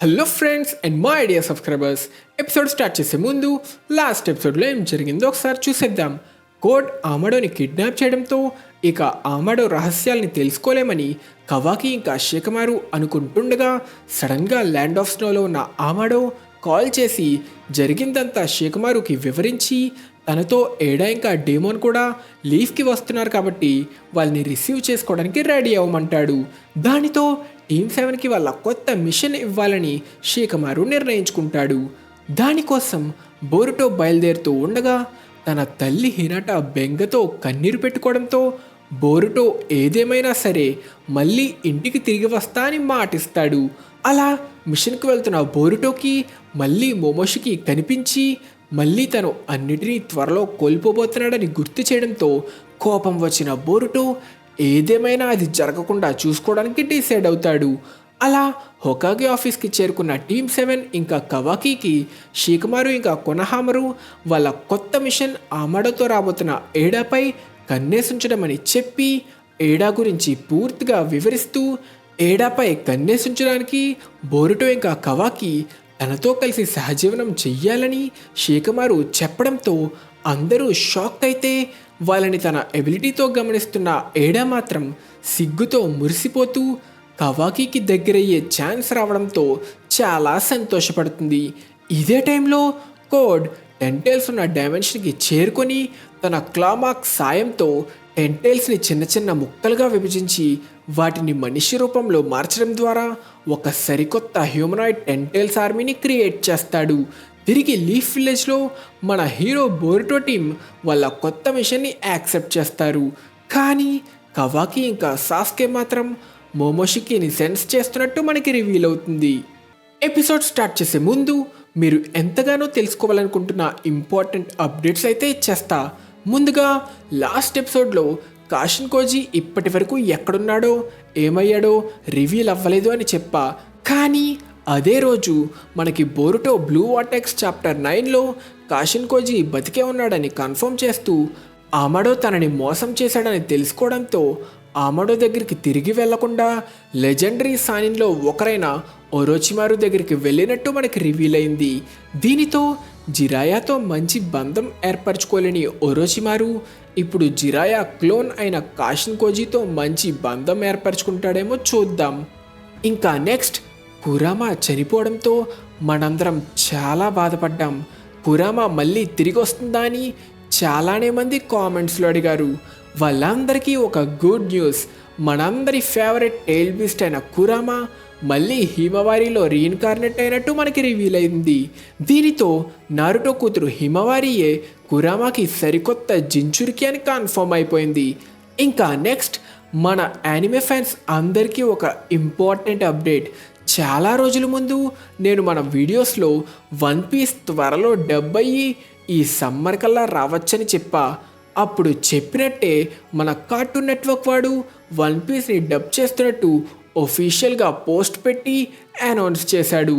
Hello friends and my idea subscribers. Episode start చేసే ముందు last ఎపిసోడ్లో ఏం జరిగిందో ఒకసారి చూసేద్దాం. కోడ్ ఆమడోని కిడ్నాప్ చేయడంతో ఇక ఆమడో రహస్యాల్ని తెలుసుకోలేమని కవాకి ఇంకా షికమారు అనుకుంటుండగా సడన్గా ల్యాండ్ ఆఫ్ స్నోలో ఉన్న ఆమడో కాల్ చేసి జరిగిందంతా షికమారుకి వివరించి తనతో ఏడా ఇంకా డేమోన్ కూడా లీవ్కి వస్తున్నారు కాబట్టి వాళ్ళని రిసీవ్ చేసుకోవడానికి రెడీ అవ్వమంటాడు. దానితో టీమ్ 7కి వాళ్ళ కొత్త మిషన్ ఇవ్వాలని షికమారు నిర్ణయించుకుంటాడు. దానికోసం బోరుటో బయలుదేరుతూ ఉండగా తన తల్లి హినాటా బెంగతో కన్నీరు పెట్టుకోవడంతో బోరుటో ఏదేమైనా సరే మళ్ళీ ఇంటికి తిరిగి వస్తా అని మాటిస్తాడు. అలా మిషన్కి వెళ్తున్న బోరుటోకి మళ్ళీ మోమోషికి కనిపించి మళ్ళీ తను అన్నిటినీ త్వరలో కోల్పోబోతున్నాడని గుర్తు చేయడంతో కోపం వచ్చిన బోరుటో ఏదేమైనా అది జరగకుండా చూసుకోవడానికి డిసైడ్ అవుతాడు. అలా హొకాగే ఆఫీస్కి చేరుకున్న టీమ్ 7 ఇంకా కవాకీకి షికమారు ఇంకా కొనహామరు వాళ్ళ కొత్త మిషన్ ఆమడోతో రాబోతున్న ఏడాపై కన్నేసుంచడమని చెప్పి ఏడా గురించి పూర్తిగా వివరిస్తూ ఏడాపై కన్నేసుంచడానికి బోరుటో ఇంకా కవాకి తనతో కలిసి సహజీవనం చెయ్యాలని షికమారు చెప్పడంతో అందరూ షాక్ అయితే వాళ్ళని తన ఎబిలిటీతో గమనిస్తున్న ఏడా మాత్రం సిగ్గుతో మురిసిపోతూ కవాకీకి దగ్గరయ్యే ఛాన్స్ రావడంతో చాలా సంతోషపడుతుంది. ఇదే టైంలో కోడ్ టెంటైల్స్ ఉన్న డైమెన్షన్కి చేరుకొని తన క్లామాక్ సాయంతో టెంటైల్స్ని చిన్న చిన్న ముక్కలుగా విభజించి వాటిని మనిషి రూపంలో మార్చడం ద్వారా ఒక సరికొత్త హ్యూమనాయిడ్ టెంటైల్స్ ఆర్మీని క్రియేట్ చేస్తాడు. తిరిగి లీఫ్ విలేజ్లో మన హీరో బోరుటో టీం వాళ్ళ కొత్త మిషన్ని యాక్సెప్ట్ చేస్తారు. కానీ కవాకి ఇంకా సాస్కే మాత్రం మోమోషికిని సెన్స్ చేస్తున్నట్టు మనకి రివీల్ అవుతుంది. ఎపిసోడ్ స్టార్ట్ చేసే ముందు మీరు ఎంతగానో తెలుసుకోవాలనుకుంటున్న ఇంపార్టెంట్ అప్డేట్స్ అయితే ఇచ్చేస్తా. ముందుగా లాస్ట్ ఎపిసోడ్లో కాషిన్ కోజీ ఇప్పటి వరకు ఎక్కడున్నాడో ఏమయ్యాడో రివీల్ అవ్వలేదు అని చెప్పా. కానీ అదే రోజు మనకి బోరుటో బ్లూ వాటెక్స్ చాప్టర్ 9లో కాషిన్ కోజీ బతికే ఉన్నాడని కన్ఫర్మ్ చేస్తూ ఆమడో తనని మోసం చేశాడని తెలుసుకోవడంతో ఆమడో దగ్గరికి తిరిగి వెళ్లకుండా లెజెండరీ సానిన్లో ఒకరైన ఒరోచిమారు దగ్గరికి వెళ్ళినట్టు మనకి రివీల్ అయింది. దీనితో జిరాయాతో మంచి బంధం ఏర్పరచుకోలేని ఒరోచిమారు ఇప్పుడు జిరాయా క్లోన్ అయిన కాషిన్ కోజీతో మంచి బంధం ఏర్పరచుకుంటాడేమో చూద్దాం. ఇంకా నెక్స్ట్ కురామా చనిపోవడంతో మనందరం చాలా బాధపడ్డాం. కురామా మళ్ళీ తిరిగి వస్తుందా అని చాలానే మంది కామెంట్స్లో అడిగారు. వాళ్ళందరికీ ఒక గుడ్ న్యూస్, మనందరి ఫేవరెట్ టైల్ బీస్ట్ అయిన కురామా మళ్ళీ హిమవారిలో రీఇన్కార్నేట్ అయినట్టు మనకి రివీల్ అయింది. దీనితో నారుటో కూతురు హిమవారియే కురామాకి సరికొత్త జించురికి అని కన్ఫర్మ్ అయిపోయింది. ఇంకా నెక్స్ట్ మన యానిమే ఫ్యాన్స్ అందరికీ ఒక ఇంపార్టెంట్ అప్డేట్. చాలా రోజుల ముందు నేను మన వీడియోస్లో వన్ పీస్ త్వరలో డబ్ అయ్యి ఈ సమ్మర్ కల్లా రావచ్చని చెప్పా. అప్పుడు చెప్పినట్టే మన కార్టూన్ నెట్వర్క్ వాడు వన్ పీస్ని డబ్ చేస్తున్నట్టు ఒఫీషియల్గా పోస్ట్ పెట్టి అనౌన్స్ చేశాడు.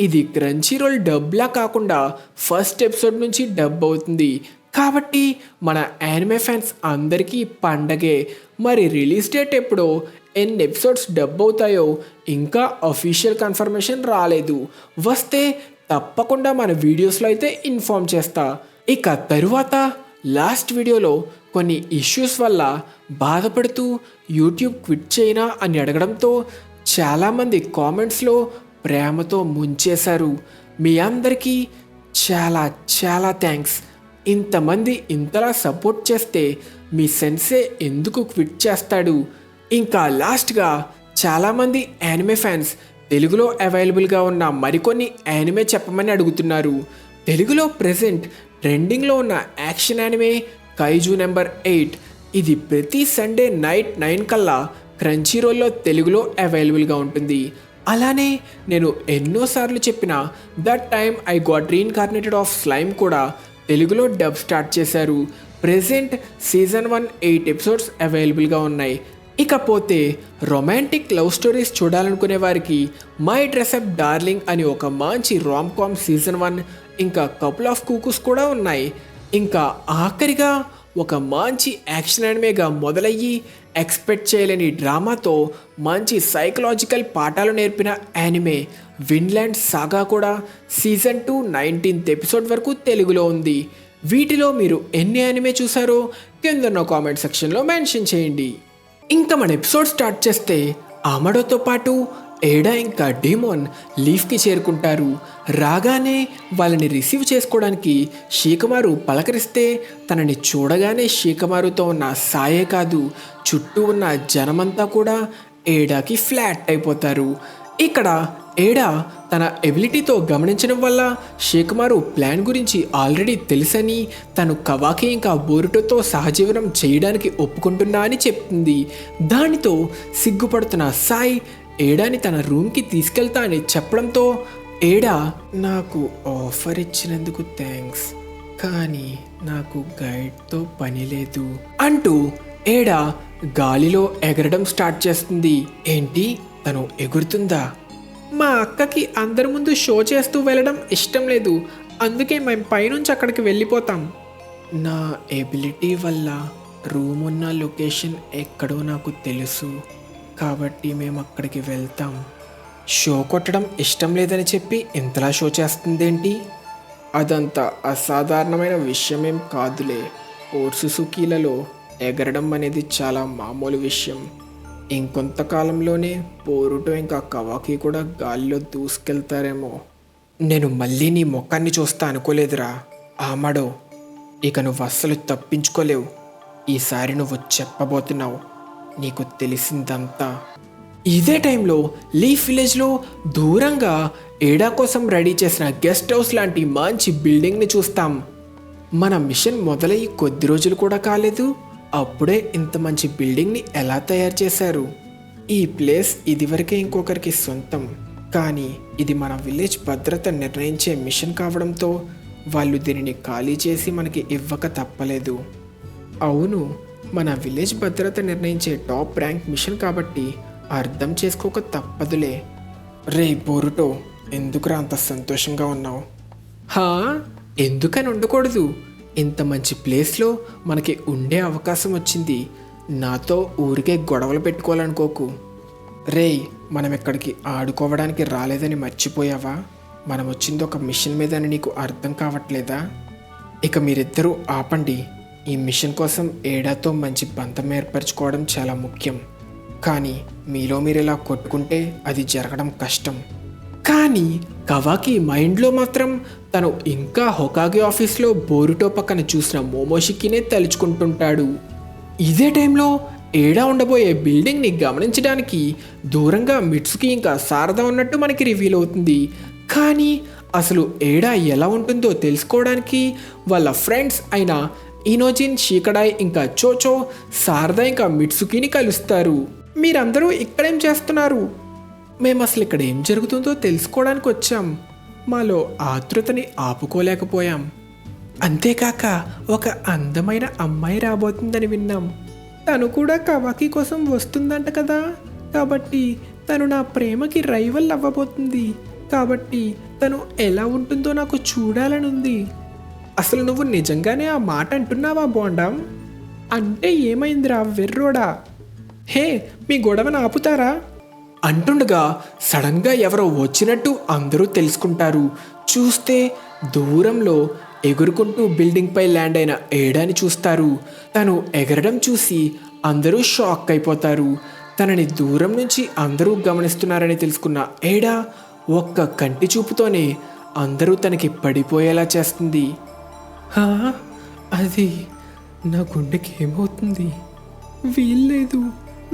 ఇది క్రంచీరోల్ డబ్లా కాకుండా ఫస్ట్ ఎపిసోడ్ నుంచి డబ్ అవుతుంది. కాబట్టి మన యానిమే ఫ్యాన్స్ అందరికీ పండగే. మరి రిలీజ్ డేట్ ఎప్పుడో ఎన్ని ఎపిసోడ్స్ డబ్ అవుతాయో ఇంకా అఫీషియల్ కన్ఫర్మేషన్ రాలేదు. వస్తే తప్పకుండా మన వీడియోస్లో అయితే ఇన్ఫార్మ్ చేస్తా. ఇక తరువాత లాస్ట్ వీడియోలో కొన్ని ఇష్యూస్ వల్ల బాధపడుతూ యూట్యూబ్ క్విట్ చేయనా అని అడగడంతో చాలామంది కామెంట్స్లో ప్రేమతో ముంచేశారు. మీ అందరికీ చాలా చాలా థ్యాంక్స్. ఇంతమంది ఇంతలా సపోర్ట్ చేస్తే మీ సెన్సే ఎందుకు క్విట్ చేస్తాడు. ఇంకా లాస్ట్గా చాలామంది యానిమే ఫ్యాన్స్ తెలుగులో అవైలబుల్గా ఉన్న మరికొన్ని యానిమే చెప్పమని అడుగుతున్నారు. తెలుగులో ప్రెజెంట్ ట్రెండింగ్లో ఉన్న యాక్షన్ యానిమే కైజు నెంబర్ 8. ఇది ప్రతి సండే నైట్ 9 కల్లా క్రంచీరోల్లో తెలుగులో అవైలబుల్గా ఉంటుంది. అలానే నేను ఎన్నోసార్లు చెప్పిన that time I got reincarnated of slime కూడా తెలుగులో డబ్ స్టార్ట్ చేశారు. ప్రెజెంట్ సీజన్ 1 8 ఎపిసోడ్స్ అవైలబుల్గా ఉన్నాయి. ఇకపోతే రొమాంటిక్ లవ్ స్టోరీస్ చూడాలనుకునే వారికి మై డ్రెస్అప్ డార్లింగ్ అని ఒక మంచి రామ్-కామ్ సీజన్ 1 ఇంకా కపుల్ ఆఫ్ కూకుస్ కూడా ఉన్నాయి. ఇంకా ఆఖరిగా ఒక మంచి యాక్షన్ యానిమేగా మొదలయ్యి ఎక్స్పెక్ట్ చేయలేని డ్రామాతో మంచి సైకలాజికల్ పాఠాలు నేర్పిన యానిమే విన్లాండ్ సాగా కూడా సీజన్ 2 19th ఎపిసోడ్ వరకు తెలుగులో ఉంది. వీటిలో మీరు ఎన్ని యానిమే చూసారో కింద నా కామెంట్ సెక్షన్లో మెన్షన్ చేయండి. ఇంకా మన ఎపిసోడ్ స్టార్ట్ చేస్తే ఆమడోతో పాటు ఏడా ఇంకా డీమోన్ లీఫ్కి చేరుకుంటారు. రాగానే వాళ్ళని రిసీవ్ చేసుకోవడానికి షీకమారు పలకరిస్తే తనని చూడగానే షీకమారుతో ఉన్న సాయే కాదు చుట్టూ ఉన్న జనమంతా కూడా ఏడాకి ఫ్లాట్ అయిపోతారు. ఇక్కడ ఏడా తన ఎబిలిటీతో గమనించడం వల్ల షీకమారు ప్లాన్ గురించి ఆల్రెడీ తెలుసని తను కవాకి ఇంకా బోరుటోతో సహజీవనం చేయడానికి ఒప్పుకుంటున్నా అని చెప్తుంది. దానితో సిగ్గుపడుతున్న సాయ్ ఏడాని తన రూమ్కి తీసుకెళ్తా అని చెప్పడంతో ఏడా నాకు ఆఫర్ ఇచ్చినందుకు థ్యాంక్స్, కానీ నాకు గైడ్తో పని లేదు అంటూ ఏడా గాలిలో ఎగరడం స్టార్ట్ చేస్తుంది. ఏంటి, తను ఎగురుతుందా? మా అక్కకి అందరి ముందు షో చేస్తూ వెళ్ళడం ఇష్టం లేదు, అందుకే మేము పైనుంచి అక్కడికి వెళ్ళిపోతాం. నా ఎబిలిటీ వల్ల రూమ్ ఉన్న లొకేషన్ ఎక్కడో నాకు తెలుసు, కాబట్టి మేము అక్కడికి వెళ్తాం. షో కొట్టడం ఇష్టం లేదని చెప్పి ఇంతలా షో చేస్తుందేంటి? అదంతా అసాధారణమైన విషయమేం కాదులే. ఓర్సుసుకీలలో ఎగరడం అనేది చాలా మామూలు విషయం. ఇంకొంతకాలంలోనే బోరుటో ఇంకా కవాకి కూడా గాలిలో దూసుకెళ్తారేమో. నేను మళ్ళీ నీ ముఖాన్ని చూస్తా అనుకోలేదురా ఆమడో. ఇక నువ్వు అస్సలు తప్పించుకోలేవు. ఈసారి నువ్వు చెప్పబోతున్నావు నీకు తెలిసిందంతా. ఇదే టైంలో లీఫ్ విలేజ్లో దూరంగా ఏడా కోసం రెడీ చేసిన గెస్ట్ హౌస్ లాంటి మంచి బిల్డింగ్ని చూస్తాం. మన మిషన్ మొదలయ్యి కొద్ది రోజులు కూడా కాలేదు, అప్పుడే ఇంత మంచి బిల్డింగ్ని ఎలా తయారు చేశారు? ఈ ప్లేస్ ఇదివరకే ఇంకొకరికి సొంతం, కానీ ఇది మన విలేజ్ భద్రత నిర్ణయించే మిషన్ కావడంతో వాళ్ళు దీనిని ఖాళీ చేసి మనకి ఇవ్వక తప్పలేదు. అవును, మన విలేజ్ భద్రత నిర్ణయించే టాప్ ర్యాంక్ మిషన్ కాబట్టి అర్థం చేసుకోక తప్పదులే. రే బోరుటో, ఎందుకురా అంత సంతోషంగా ఉన్నావు? ఎందుకని ఉండకూడదు. ఇంత మంచి ప్లేస్లో మనకి ఉండే అవకాశం వచ్చింది. నాతో ఊరికే గొడవలు పెట్టుకోవాలనుకోకు. రేయ్, మనం ఇక్కడికి ఆడుకోవడానికి రాలేదని మర్చిపోయావా? మనం వచ్చింది ఒక మిషన్ మీద అని నీకు అర్థం కావట్లేదా? ఇక మీరిద్దరూ ఆపండి. ఈ మిషన్ కోసం ఏడాతో మంచి బంధం ఏర్పరచుకోవడం చాలా ముఖ్యం, కానీ మీలో మీరు ఇలా కొట్టుకుంటే అది జరగడం కష్టం. కానీ కవాకి మైండ్లో మాత్రం తను ఇంకా హొకాగి ఆఫీస్లో బోరుటో పక్కన చూసిన మోమోషికినే తలుచుకుంటుంటాడు. ఇదే టైంలో ఏడా ఉండబోయే బిల్డింగ్ని గమనించడానికి దూరంగా మిట్సుకి ఇంకా శారద ఉన్నట్టు మనకి రివీల్ అవుతుంది. కానీ అసలు ఏడా ఎలా ఉంటుందో తెలుసుకోవడానికి వాళ్ళ ఫ్రెండ్స్ అయిన ఇనోజిన్, షీకడాయ్ ఇంకా చోచో శారద ఇంకా మిట్సుకిని కలుస్తారు. మీరందరూ ఇక్కడేం చేస్తున్నారు? మేము అసలు ఇక్కడ ఏం జరుగుతుందో తెలుసుకోవడానికి వచ్చాం. మాలో ఆతృతని ఆపుకోలేకపోయాం. అంతేకాక ఒక అందమైన అమ్మాయి రాబోతుందని విన్నాం. తను కూడా కవాకి కోసం వస్తుందంట కదా, కాబట్టి తను నా ప్రేమకి రైవల్ అవ్వబోతుంది. కాబట్టి తను ఎలా ఉంటుందో నాకు చూడాలని ఉంది. అసలు నువ్వు నిజంగానే ఆ మాట అంటున్నావా బోండం? అంటే ఏమైందిరా వెర్రోడా? హే, మీ గొడవను ఆపుతారా? అంటుండగా సడన్గా ఎవరో వచ్చినట్టు అందరూ తెలుసుకుంటారు. చూస్తే దూరంలో ఎగురుకుంటూ బిల్డింగ్పై ల్యాండ్ అయిన ఏడాని చూస్తారు. తను ఎగరడం చూసి అందరూ షాక్ అయిపోతారు. తనని దూరం నుంచి అందరూ గమనిస్తున్నారని తెలుసుకున్న ఏడా ఒక్క కంటి చూపుతోనే అందరూ తనకి పడిపోయేలా చేస్తుంది. అది నా గుండెకి ఏమవుతుంది? వీల్లేదు,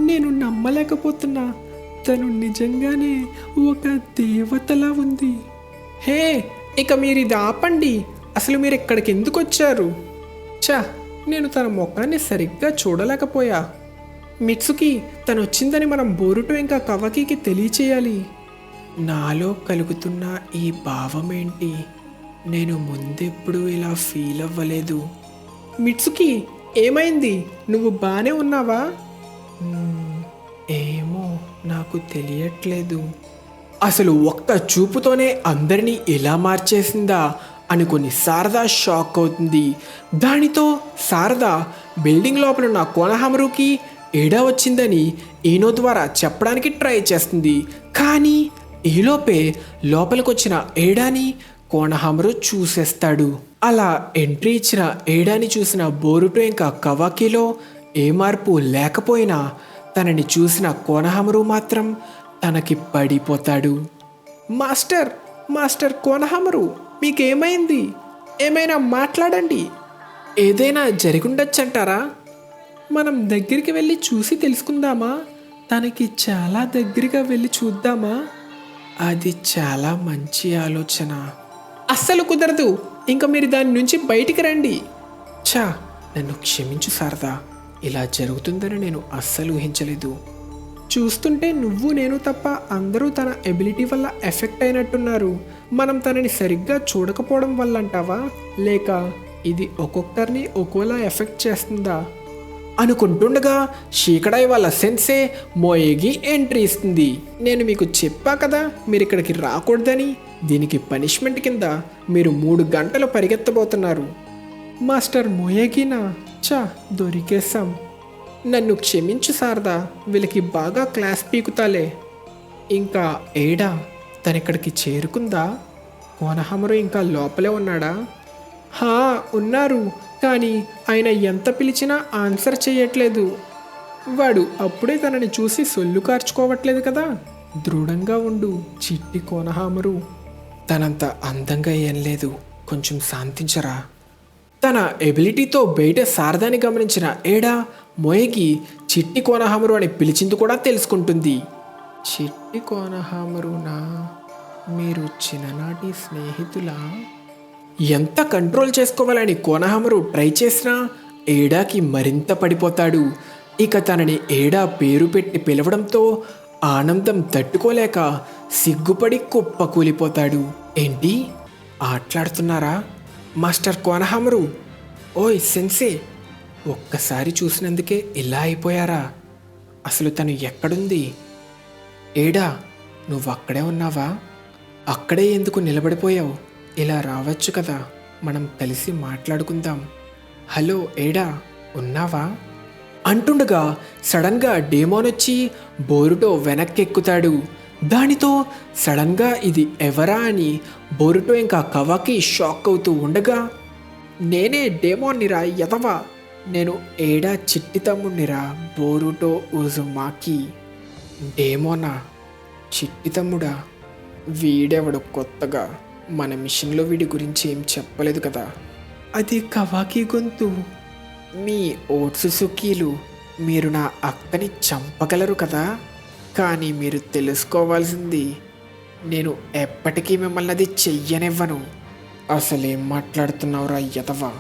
నేను నమ్మలేకపోతున్నా. తను నిజంగానే ఒక దేవతలా ఉంది. హే, ఇక మీరు ఇది ఆపండి. అసలు మీరు ఇక్కడికి ఎందుకు వచ్చారు? నేను తన ముఖాన్ని సరిగ్గా చూడలేకపోయా. మిట్సుకి తను వచ్చిందని మనం బోరుటో ఇంకా కవాకికి తెలియచేయాలి. నాలో కలుగుతున్న ఈ భావం ఏంటి? నేను ముందెప్పుడు ఇలా ఫీల్ అవ్వలేదు. మిట్సుకి, ఏమైంది? నువ్వు బాగానే ఉన్నావా? ఏమో, నాకు తెలియట్లేదు. అసలు ఒక్క చూపుతోనే అందరినీ ఎలా మార్చేసిందా అనుకుని శారద షాక్ అవుతుంది. దానితో శారద బిల్డింగ్ లోపల ఉన్న కోనహామరుకి ఏడా వచ్చిందని ఈనో ద్వారా చెప్పడానికి ట్రై చేస్తుంది. కానీ ఈలోపే లోపలికొచ్చిన ఏడాని కోనహామరు చూసేస్తాడు. అలా ఎంట్రీ ఇచ్చిన ఏడాని చూసిన బోరుటో ఇంకా కవాకిలో ఏ మార్పు లేకపోయినా తనని చూసిన కోనహామరు మాత్రం తనకి పడిపోతాడు. మాస్టర్ మాస్టర్ కోనహామరు, మీకేమైంది? ఏమైనా మాట్లాడండి. ఏదైనా జరిగుండొచ్చంటారా? మనం దగ్గరికి వెళ్ళి చూసి తెలుసుకుందామా? తనకి చాలా దగ్గరగా వెళ్ళి చూద్దామా? అది చాలా మంచి ఆలోచన. అస్సలు కుదరదు. ఇంకా మీరు దాని నుంచి బయటికి రండి. ఛా, నన్ను క్షమించు శారదా. ఇలా జరుగుతుందని నేను అస్సలు ఊహించలేదు. చూస్తుంటే నువ్వు నేను తప్ప అందరూ తన ఎబిలిటీ వల్ల ఎఫెక్ట్ అయినట్టున్నారు. మనం తనని సరిగ్గా చూడకపోవడం వల్ల అంటావా, లేక ఇది ఒక్కొక్కరిని ఒక్కోలా ఎఫెక్ట్ చేస్తుందా అనుకుంటుండగా షీకడాయ్ వాళ్ళ సెన్సే మోయేగి ఎంట్రీ ఇస్తుంది. నేను మీకు చెప్పా కదా మీరు ఇక్కడికి రాకూడదని. దీనికి పనిష్మెంట్ కింద మీరు 3 గంటలు పరిగెత్తబోతున్నారు. మాస్టర్ మోయేగినా? చా, దొరికేశాం. నన్ను క్షమించు శారదా, వీళ్ళకి బాగా క్లాస్ పీకుతాలే. ఇంకా ఏడా తనిక్కడికి చేరుకుందా? కోనహామరు ఇంకా లోపలే ఉన్నాడా? హా, ఉన్నారు. కానీ ఆయన ఎంత పిలిచినా ఆన్సర్ చేయట్లేదు. వాడు అప్పుడే తనని చూసి సొల్లు కార్చుకోవట్లేదు కదా. దృఢంగా ఉండు చిట్టి కోనహామరు. తనంత అందంగా ఏం లేదు, కొంచెం శాంతించరా. తన ఎబిలిటీతో బయట శారదాని గమనించిన ఏడా మోయకి చిట్టి కోనహామరు అని పిలిచింది కూడా తెలుసుకుంటుంది. చిట్టి కోనహామరునా? మీరు చిన్ననాటి స్నేహితులా? ఎంత కంట్రోల్ చేసుకోవాలని కోనహామరు ట్రై చేసినా ఏడాకి మరింత పడిపోతాడు. ఇక తనని ఏడా పేరు పెట్టి పిలవడంతో ఆనందం తట్టుకోలేక సిగ్గుపడి కుప్పకూలిపోతాడు. ఏంటి, ఆటలాడుతున్నారా మాస్టర్ కోనహామరు? ఓయ్ సెన్సే, ఒక్కసారి చూసినందుకే ఇలా అయిపోయారా? అసలు తను ఎక్కడుంది? ఏడా, నువ్వు అక్కడే ఉన్నావా? అక్కడే ఎందుకు నిలబడిపోయావు? ఇలా రావచ్చు కదా, మనం కలిసి మాట్లాడుకుందాం. హలో ఏడా, ఉన్నావా అంటుండగా సడన్గా డేమోన్ వచ్చి బోరుటో వెనక్కెక్కుతాడు. దానితో సడన్గా ఇది ఎవరా అని బోరుటో ఇంకా కవాకి షాక్ అవుతూ ఉండగా, నేనే డేమోన్నిరా ఎదవా, నేను ఏడా చిట్టి తమ్ముడినిరా, బోరుటో ఉజుమాకి. డేమోనా? చిట్టి తమ్ముడా? వీడెవడు కొత్తగా? మన మిషన్లో వీడి గురించి ఏం చెప్పలేదు కదా. అది కవాకి గొంతు. మీ ఓట్సుసుకీలు, మీరు నా అక్కని చంపగలరు కదా. కానీ మీరు తెలుసుకోవాల్సింది, నేను ఎప్పటికీ మిమ్మల్ని అది చెయ్యనివ్వను. అసలేం మాట్లాడుతున్నావురా యదవా,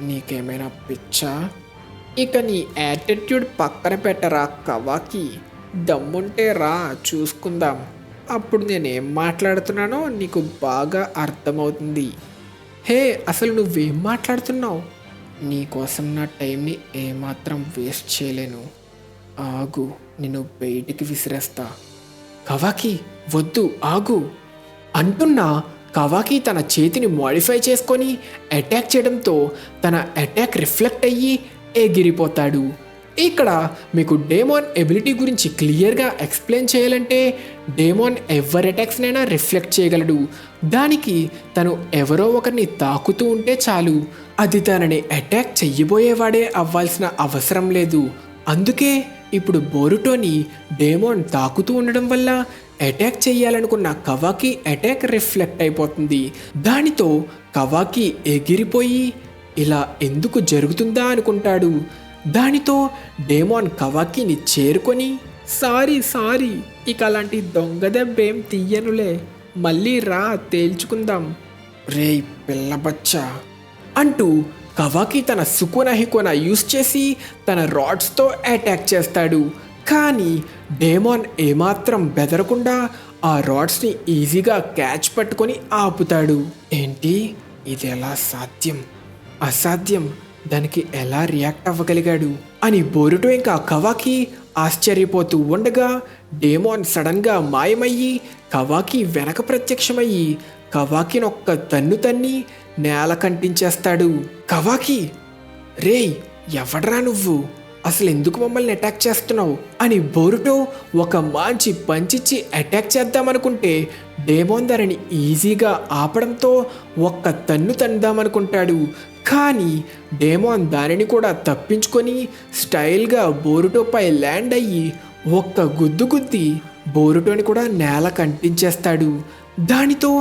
నీకేమైనా పిచ్చా? ఇక నీ యాటిట్యూడ్ పక్కన పెట్టరా కవాకి. దమ్ముంటే రా, చూసుకుందాం. అప్పుడు నేనేం మాట్లాడుతున్నానో నీకు బాగా అర్థమవుతుంది. హే, అసలు నువ్వేం మాట్లాడుతున్నావు? నీకోసం నా టైంని ఏమాత్రం వేస్ట్ చేయలేను. ఆగు, నిన్ను బయటికి విసిరేస్తా. కవాకి వద్దు, ఆగు అంటున్నా కవాకి తన చేతిని మోడిఫై చేసుకొని అటాక్ చేయడంతో తన అటాక్ రిఫ్లెక్ట్ అయ్యి ఎగిరిపోతాడు. ఇక్కడ మీకు డేమోన్ ఎబిలిటీ గురించి క్లియర్గా ఎక్స్ప్లెయిన్ చేయాలంటే, డేమోన్ ఎవరి అటాక్స్నైనా రిఫ్లెక్ట్ చేయగలడు. దానికి తను ఎవరో ఒకరిని తాకుతూ ఉంటే చాలు, అది తనని అటాక్ చెయ్యబోయేవాడే అవ్వాల్సిన అవసరం లేదు. అందుకే ఇప్పుడు బోరుటోని డేమోన్ తాకుతూ ఉండడం వల్ల అటాక్ చెయ్యాలనుకున్న కవాకి అటాక్ రిఫ్లెక్ట్ అయిపోతుంది. దానితో కవాకి ఎగిరిపోయి ఇలా ఎందుకు జరుగుతుందా అనుకుంటాడు. దానితో డేమోన్ కవాకిని చేరుకొని, సారీ, ఇక అలాంటి దొంగ దెబ్బేం తీయనులే, మళ్ళీ రా తేల్చుకుందాం. రేయ్ పిల్లబచ్చా అంటూ కవాకి తన సుకోన హికోన యూస్ చేసి తన రాడ్స్తో అటాక్ చేస్తాడు. కానీ డేమోన్ ఏమాత్రం బెదరకుండా ఆ రాడ్స్ని ఈజీగా క్యాచ్ పట్టుకొని ఆపుతాడు. ఏంటి, ఇది ఎలా సాధ్యం? అసాధ్యం, దానికి ఎలా రియాక్ట్ అవ్వగలిగాడు అని బోరుటో ఇంకా కవాకి ఆశ్చర్యపోతూ ఉండగా, డేమోన్ సడన్గా మాయమయ్యి కవాకి వెనక ప్రత్యక్షమయ్యి కవాకినొక్క తన్ను తన్ని నేల కంటించేస్తాడు. కవాకి, రేయ్ ఎవడ్రా నువ్వు అసలు ఎందుకు మమ్మల్ని అటాక్ చేస్తున్నావు అని బోరుటో ఒక మంచి పంచిచ్చి అటాక్ చేద్దామనుకుంటే డేమోన్ దానిని ఈజీగా ఆపడంతో ఒక్క తన్ను తందామనుకుంటాడు. కానీ డేమోన్ దానిని కూడా తప్పించుకొని స్టైల్గా బోరుటోపై ల్యాండ్ అయ్యి ఒక్క గుద్దు గుద్ది బోరుటోని కూడా నేల కంటించేస్తాడు. దానితో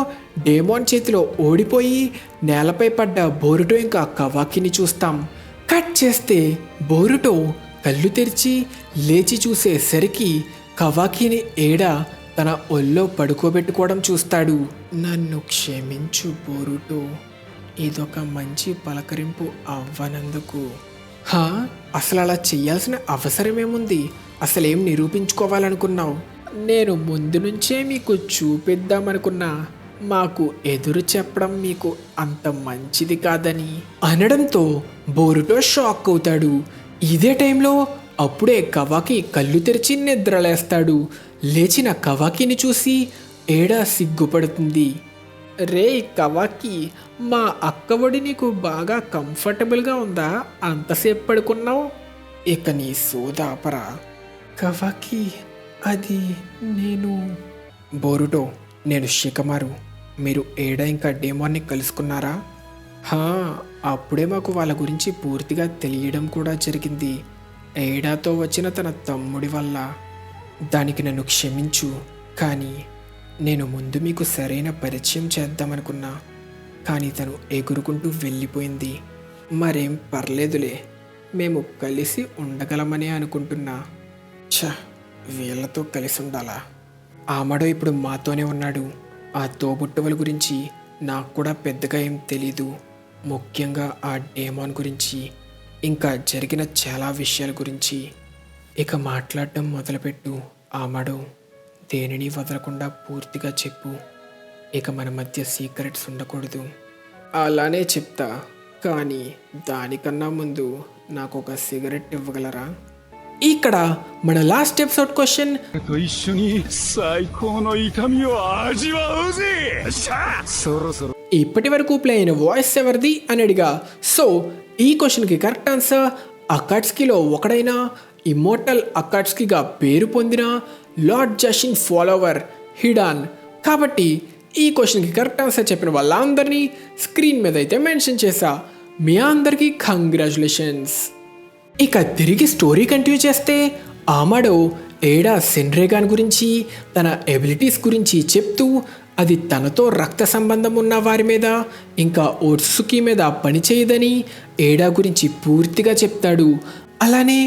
డేమోన్ చేతిలో ఓడిపోయి నేలపై పడ్డ బోరుటో ఇంకా కవాకిని చూస్తాం. కట్ చేస్తే బోరుటో కళ్ళు తెరిచి లేచి చూసేసరికి కవాకిని ఏడా తన ఒళ్ళో పడుకోబెట్టుకోవడం చూస్తాడు. నన్ను క్షమించు బోరుటో, ఇదొక మంచి పలకరింపు అవ్వనందుకు. అసలు అలా చెయ్యాల్సిన అవసరమేముంది? అసలేం నిరూపించుకోవాలనుకున్నావు? నేను ముందు నుంచే మీకు చూపిద్దామనుకున్నా, మాకు ఎదురు చెప్పడం మీకు అంత మంచిది కాదని అనడంతో బోరుటో షాక్ అవుతాడు. ఇదే టైంలో అప్పుడే కవాకి కళ్ళు తెరిచి నిద్రలేస్తాడు. లేచిన కవాకిని చూసి ఏడా సిగ్గుపడుతుంది. రే కవాకి, మా అక్కఒడి నీకు బాగా కంఫర్టబుల్గా ఉందా? అంతసేపు పడుకున్నావు? ఇక నీ సోదాపరా. కవాకి, అది నేను. బోరుటో, నేను షికమారు. మీరు ఏడా ఇంకా డేమోన్ని కలుసుకున్నారా? అప్పుడే మాకు వాళ్ళ గురించి పూర్తిగా తెలియడం కూడా జరిగింది. ఏడాతో వచ్చిన తన తమ్ముడి వల్ల. దానికి నన్ను క్షమించు. కానీ నేను ముందు మీకు సరైన పరిచయం చేద్దామనుకున్నా, కానీ తను ఎగురుకుంటూ వెళ్ళిపోయింది. మరేం పర్లేదులే, మేము కలిసి ఉండగలమనే అనుకుంటున్నా. వీళ్ళతో కలిసి ఉండాలా? ఆమడో ఇప్పుడు మాతోనే ఉన్నాడు. ఆ తోబుట్టువుల గురించి నాకు కూడా పెద్దగా ఏం తెలీదు. ముఖ్యంగా ఆ డేమోన్ గురించి, ఇంకా జరిగిన చాలా విషయాల గురించి. ఇక మాట్లాడటం మొదలుపెట్టు ఆమడో. దేనిని వదలకుండా పూర్తిగా చెప్పు. ఇక మన మధ్య సీక్రెట్స్ ఉండకూడదు. అలానే చెప్తా, కానీ దానికన్నా ముందు నాకు ఒక సిగరెట్ ఇవ్వగలరా? ఇక్కడ మన లాస్ట్ ఎపిసోడ్ క్వశ్చన్, ఇప్పటి వరకు ప్లే అయిన వాయిస్ ఎవరిది అని అడిగా. సో ఈ క్వశ్చన్కి కరెక్ట్ ఆన్సర్ అకాట్స్కీలో ఒకడైన ఇమ్మోర్టల్ అకాట్స్కీగా పేరు పొందిన లార్డ్ జషిన్ ఫాలోవర్ హిడాన్. కాబట్టి ఈ క్వశ్చన్కి కరెక్ట్ ఆన్సర్ చెప్పిన వాళ్ళందరినీ స్క్రీన్ మీద అయితే మెన్షన్ చేశా. మీ అందరికీ కంగ్రాచులేషన్స్. ఇక తిరిగి స్టోరీ కంటిన్యూ చేస్తే ఆమడో ఏడా సెన్రేగాన్ గురించి, తన ఎబిలిటీస్ గురించి చెప్తూ అది తనతో రక్త సంబంధం ఉన్న వారి మీద, ఇంకా ఓట్సుకి మీద పనిచేయదని ఏడా గురించి పూర్తిగా చెప్తాడు. అలానే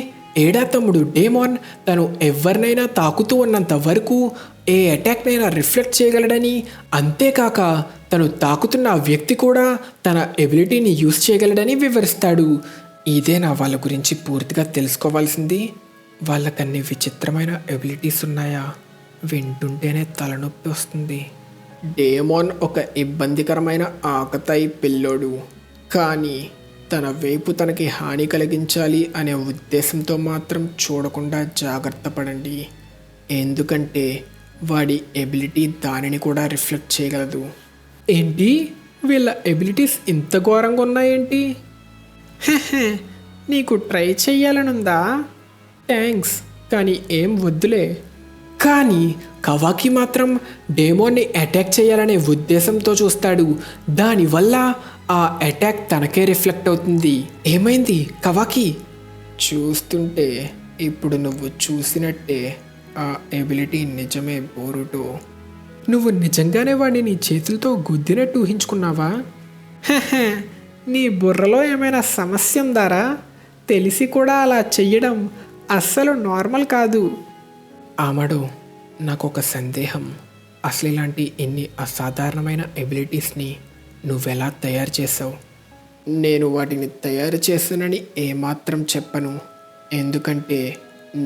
ఏడా తమ్ముడు డేమోన్ తను ఎవరినైనా తాకుతూ ఉన్నంత వరకు ఏ అటాక్నైనా రిఫ్లెక్ట్ చేయగలడని, అంతేకాక తను తాకుతున్న వ్యక్తి కూడా తన ఎబిలిటీని యూజ్ చేయగలడని వివరిస్తాడు. ఇదేనా వాళ్ళ గురించి పూర్తిగా తెలుసుకోవాల్సింది? వాళ్ళకన్నీ విచిత్రమైన ఎబిలిటీస్ ఉన్నాయా? వింటుంటేనే తలనొప్పి వస్తుంది. డేమోన్ ఒక ఇబ్బందికరమైన ఆకతాయి పిల్లోడు, కానీ తన వైపు తనకి హాని కలిగించాలి అనే ఉద్దేశంతో మాత్రం చూడకుండా జాగ్రత్త పడండి. ఎందుకంటే వాడి ఎబిలిటీ దానిని కూడా రిఫ్లెక్ట్ చేయగలదు. ఏంటి, వీళ్ళ ఎబిలిటీస్ ఇంత ఘోరంగా ఉన్నాయేంటి? నీకు ట్రై చెయ్యాలనుందా? థ్యాంక్స్, కానీ ఏం వద్దులే. కానీ కవాకి మాత్రం డేమోన్ని అటాక్ చేయాలనే ఉద్దేశంతో చూస్తాడు. దానివల్ల ఆ అటాక్ తనకే రిఫ్లెక్ట్ అవుతుంది. ఏమైంది కవాకి? చూస్తుంటే ఇప్పుడు నువ్వు చూసినట్టే ఆ ఎబిలిటీ నిజమే బోరుటో. నువ్వు నిజంగానే వాడిని నీ చేతులతో గుద్దినట్టు ఊహించుకున్నావా? నీ బుర్రలో ఏమైనా సమస్య ఉందారా? తెలిసి కూడా అలా చెయ్యడం అస్సలు నార్మల్ కాదు. ఆమడో, నాకు ఒక సందేహం. అసలు ఇలాంటి ఇన్ని అసాధారణమైన ఎబిలిటీస్ని నువ్వెలా తయారు చేసావు? నేను వాటిని తయారు చేస్తానని ఏమాత్రం చెప్పను. ఎందుకంటే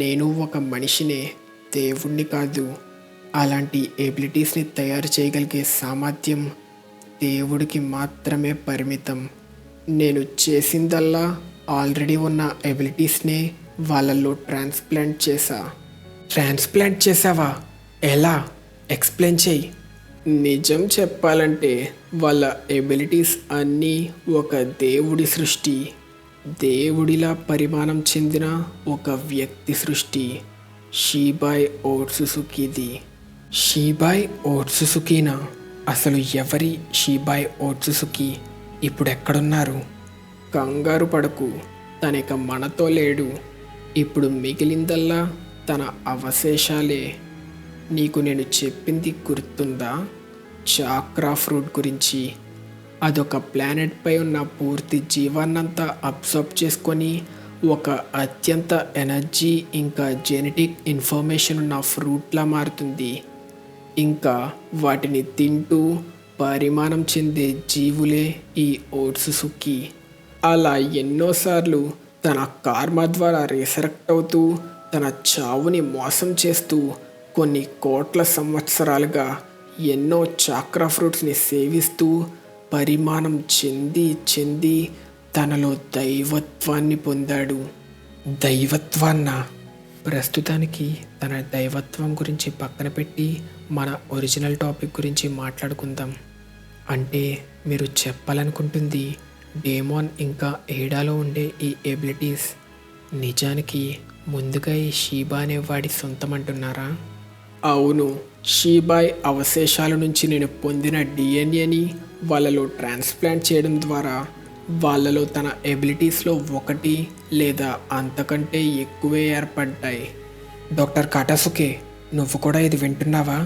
నేను ఒక మనిషినే, దేవుణ్ణి కాదు. అలాంటి ఎబిలిటీస్ని తయారు చేయగలిగే సామర్థ్యం దేవుడికి మాత్రమే పరిమితం. నేను చేసిందల్లా ఆల్రెడీ ఉన్న ఎబిలిటీస్నే వాళ్ళల్లో ట్రాన్స్ప్లాంట్ చేశా. ట్రాన్స్ప్లాంట్ చేసావా? ఎలా? ఎక్స్ప్లెయిన్ చెయ్యి. నిజం చెప్పాలంటే వాళ్ళ ఎబిలిటీస్ అన్నీ ఒక దేవుడి సృష్టి. దేవుడిలా పరిమాణం చెందిన ఒక వ్యక్తి సృష్టి షీబాయ్ ఓట్సుసుకీది. షీబాయ్ ఓట్సుసుకీనా? అసలు ఎవరి షీబాయ్ ఓట్సుసుకి? ఇప్పుడెక్కడున్నారు? కంగారు పడకు, తనిక మనతో లేడు. ఇప్పుడు మిగిలిందల్లా తన అవశేషాలే. నీకు నేను చెప్పింది గుర్తుందా? చాక్రా ఫ్రూట్ గురించి. అదొక ప్లానెట్పై ఉన్న పూర్తి జీవాన్నంతా అబ్జర్వ్ చేసుకొని ఒక అత్యంత ఎనర్జీ ఇంకా జెనెటిక్ ఇన్ఫర్మేషన్ ఉన్న ఫ్రూట్లా మారుతుంది. ఇంకా వాటిని తింటూ పరిమాణం చెందే జీవులే ఈ ఓట్సుసుకి. అలా ఎన్నోసార్లు తన కర్మ ద్వారా రిసరెక్ట్ అవుతూ తన చావుని మోసం చేస్తూ కొన్ని కోట్ల సంవత్సరాలుగా ఎన్నో చాక్రా ఫ్రూట్స్ని సేవిస్తూ పరిమాణం చెంది తనలో దైవత్వాన్ని పొందాడు. దైవత్వాన్న? ప్రస్తుతానికి తన దైవత్వం గురించి పక్కన పెట్టి మన ఒరిజినల్ టాపిక్ గురించి మాట్లాడుకుందాం. అంటే మీరు చెప్పాలనుకుంటుంది డేమాన్ ఇంకా ఏడాలో ఉండే ఈ ఎబిలిటీస్ నిజానికి ముందుగా ఈ షీబా అనేవాడి సొంతం అంటున్నారా? అవును, షీబాయ్ అవశేషాల నుంచి నేను పొందిన డిఎన్ఏని వాళ్ళలో ట్రాన్స్ప్లాంట్ చేయడం ద్వారా వాళ్ళలో తన ఎబిలిటీస్లో ఒకటి లేదా అంతకంటే ఎక్కువే ఏర్పడ్డాయి. డాక్టర్ కాటాసుకే, నువ్వు కూడా ఇది వింటున్నావా?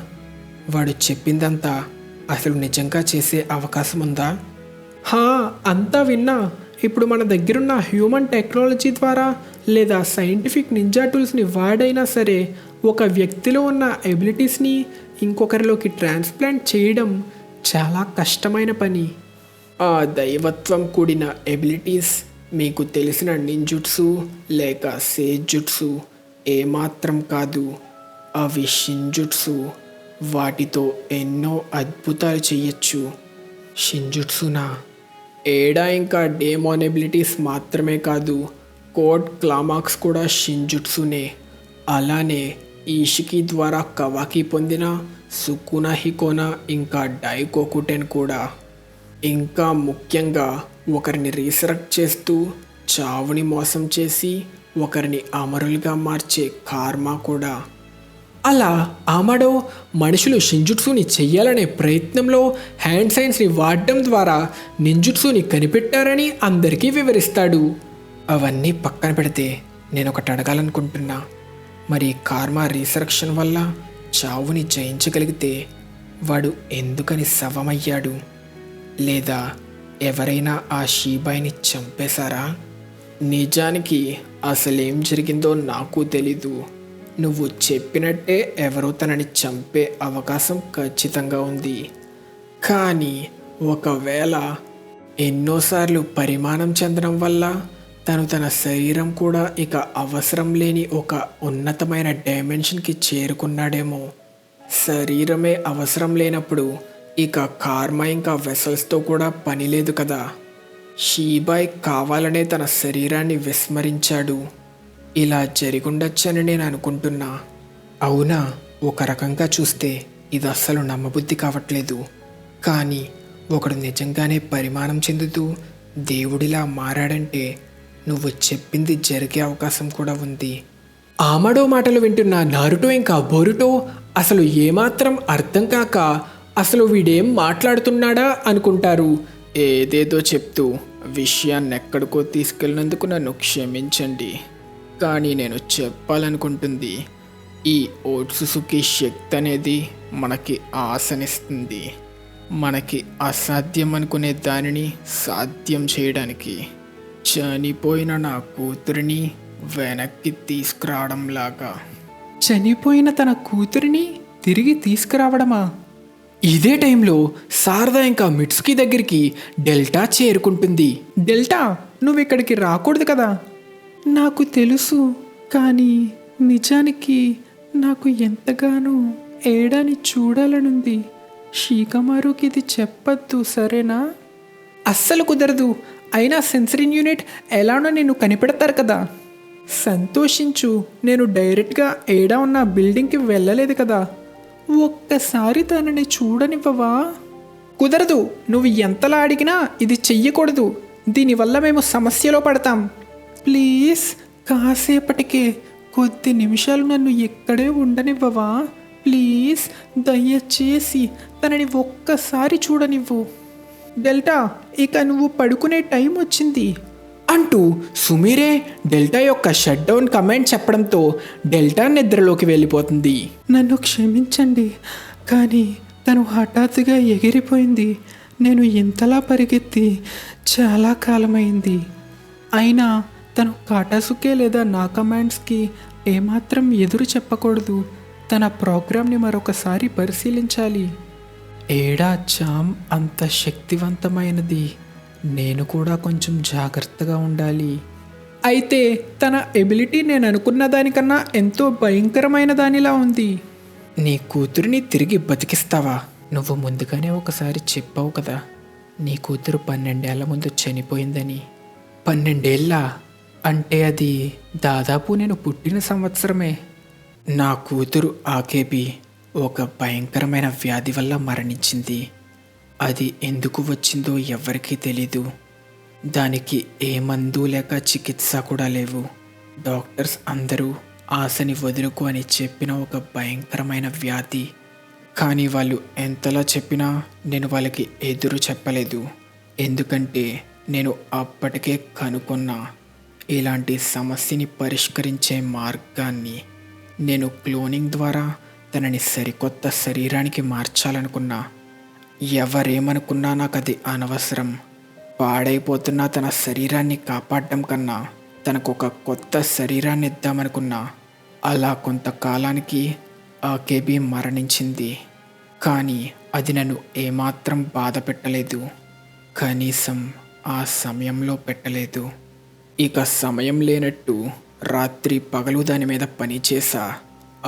వాడు చెప్పిందంతా అసలు నిజంగా చేసే అవకాశం ఉందా? అంతా విన్నా. ఇప్పుడు మన దగ్గరున్న హ్యూమన్ టెక్నాలజీ ద్వారా లేదా సైంటిఫిక్ నింజా టూల్స్ని వాడైనా సరే ఒక వ్యక్తిలో ఉన్న ఎబిలిటీస్ని ఇంకొకరిలోకి ట్రాన్స్ప్లాంట్ చేయడం చాలా కష్టమైన పని. ఆ దైవత్వం కూడిన ఎబిలిటీస్ మీకు తెలిసిన నింజుట్సు లేక సేజుట్సు ఏమాత్రం కాదు. అవి షింజుట్సు. వాటితో ఎన్నో అద్భుతాలు చెయ్యొచ్చు. షింజుట్సునా? ఏడా ఇంకా డేమాన్ ఎబిలిటీస్ మాత్రమే కాదు, కోడ్ క్లామాక్స్ కూడా షింజుట్సునే. అలానే ఈషికి ద్వారా కవాకి పొందిన సుకునా హికోనా ఇంకా డైకోకుటెన్ కూడా. ఇంకా ముఖ్యంగా ఒకరిని రీసరెక్ట్ చేస్తూ చావుని మోసం చేసి ఒకరిని అమరులుగా మార్చే కర్మ కూడా. అలా ఆమడో మనుషులు షింజుట్సుని చెయ్యాలనే ప్రయత్నంలో హ్యాండ్ సైన్స్ని వాడడం ద్వారా నింజుట్సుని కనిపెట్టారని అందరికీ వివరిస్తాడు. అవన్నీ పక్కన పెడితే నేను ఒకటి అడగాలనుకుంటున్నా. మరి కర్మ రీసరెక్షన్ వల్ల చావుని జయించగలిగితే వాడు ఎందుకని శవమయ్యాడు? లేదా ఎవరైనా ఆ షీబాయిని చంపేశారా? నిజానికి అసలేం జరిగిందో నాకు తెలీదు. నువ్వు చెప్పినట్టే ఎవరో తనని చంపే అవకాశం ఖచ్చితంగా ఉంది. కానీ ఒకవేళ ఎన్నోసార్లు పరిమాణం చెందడం వల్ల తన శరీరం కూడా ఇక అవసరం లేని ఒక ఉన్నతమైన డైమెన్షన్కి చేరుకున్నాడేమో. శరీరమే అవసరం లేనప్పుడు ఇక కర్మ ఇంకా వెసల్స్తో కూడా పని లేదు కదా. షీబాయ్ కావాలనే తన శరీరాన్ని విస్మరించాడు. ఇలా జరిగుండొచ్చని నేను అనుకుంటున్నా. అవునా? ఒక రకంగా చూస్తే ఇది అస్సలు నమ్మబుద్ధి కావట్లేదు. కానీ ఒకడు నిజంగానే పరిమాణం చెందుతూ దేవుడిలా మారాడంటే నువ్వు చెప్పింది జరిగే అవకాశం కూడా ఉంది. ఆమడో మాటలు వింటున్న నారుటో ఇంకా బోరుటో అసలు ఏమాత్రం అర్థం కాక అసలు వీడేం మాట్లాడుతున్నాడా అనుకుంటారు. ఏదేదో చెప్తూ విషయాన్ని ఎక్కడికో తీసుకెళ్ళినందుకు నన్ను క్షమించండి. కానీ నేను చెప్పాలనుకుంటుంది, ఈ ఓట్సుసుకి శక్తి అనేది మనకి ఆశనిస్తుంది. మనకి అసాధ్యం అనుకునే దానిని సాధ్యం చేయడానికి. చనిపోయిన నా కూతురిని వెనక్కి తీసుకురావడంలాగా. చనిపోయిన తన కూతురిని తిరిగి తీసుకురావడమా? ఇదే టైంలో శారదా ఇంకా మిట్సుకి దగ్గరికి డెల్టా చేరుకుంటుంది. డెల్టా, నువ్వు ఇక్కడికి రాకూడదు కదా. నాకు తెలుసు, కానీ నిజానికి నాకు ఎంతగానో ఏడాని చూడాలనుంది. షీకమారుకి ఇది చెప్పద్దు, సరేనా? అస్సలు కుదరదు. అయినా సెన్సరీ యూనిట్ ఎలానో నిన్ను కనిపెడతారు కదా. సంతోషించు, నేను డైరెక్ట్గా ఏడా ఉన్న బిల్డింగ్కి వెళ్ళలేదు కదా. ఒక్కసారి తనని చూడనివ్వవా? కుదరదు. నువ్వు ఎంతలా అడిగినా ఇది చెయ్యకూడదు. దీనివల్ల మేము సమస్యలో పడతాం. ప్లీజ్ కాసేపటికే కొద్ది నిమిషాలు నన్ను ఇక్కడే ఉండనివ్వవా? ప్లీజ్ దయచేసి తనని ఒక్కసారి చూడనివ్వు. డెల్టా, ఇక నువ్వు పడుకునే టైం వచ్చింది అంటూ సుమీరే డెల్టా యొక్క షట్ డౌన్ కమాండ్ చెప్పడంతో డెల్టా నిద్రలోకి వెళ్ళిపోతుంది. నన్ను క్షమించండి, కానీ తను హఠాత్తుగా ఎగిరిపోయింది. నేను ఇంతలా పరిగెత్తి చాలా కాలమైంది. అయినా తను కాటాసుకే లేదా నా కమాండ్స్కి ఏమాత్రం ఎదురు చెప్పకూడదు. తన ప్రోగ్రామ్ని మరొకసారి పరిశీలించాలి. ఏడా జామ్ అంత శక్తివంతమైనది. నేను కూడా కొంచెం జాగ్రత్తగా ఉండాలి. అయితే తన ఎబిలిటీ నేను అనుకున్న దానికన్నా ఎంతో భయంకరమైన దానిలా ఉంది. నీ కూతురిని తిరిగి బతికిస్తావా? నువ్వు ముందుగానే ఒకసారి చెప్పావు కదా, నీ కూతురు 12 ఏళ్ల ముందు చనిపోయిందని. 12 ఏళ్ళా? అంటే అది దాదాపు నేను పుట్టిన సంవత్సరమే. నా కూతురు ఆకేబీ ఒక భయంకరమైన వ్యాధి వల్ల మరణించింది. అది ఎందుకు వచ్చిందో ఎవ్వరికీ తెలీదు. దానికి ఏ మందు లేక చికిత్స కూడా లేవు. డాక్టర్స్ అందరూ ఆశని వదులుకు అని చెప్పిన ఒక భయంకరమైన వ్యాధి. కానీ వాళ్ళు ఎంతలా చెప్పినా నేను వాళ్ళకి ఎదురు చెప్పలేదు. ఎందుకంటే నేను అప్పటికే కనుక్కున్నా ఇలాంటి సమస్యని పరిష్కరించే మార్గాన్ని. నేను క్లోనింగ్ ద్వారా తనని సరికొత్త శరీరానికి మార్చాలనుకున్నా. ఎవరేమనుకున్నా నాకు అది అనవసరం. పాడైపోతున్న తన శరీరాన్ని కాపాడడం కన్నా తనకు ఒక కొత్త శరీరాన్ని ఇద్దామనుకున్నా. అలా కొంతకాలానికి ఆకేబీ మరణించింది. కానీ అది నన్ను ఏమాత్రం బాధ పెట్టలేదు. కనీసం ఆ సమయంలో పెట్టలేదు. ఇక సమయం లేనట్టు రాత్రి పగలు దాని మీద పనిచేసా.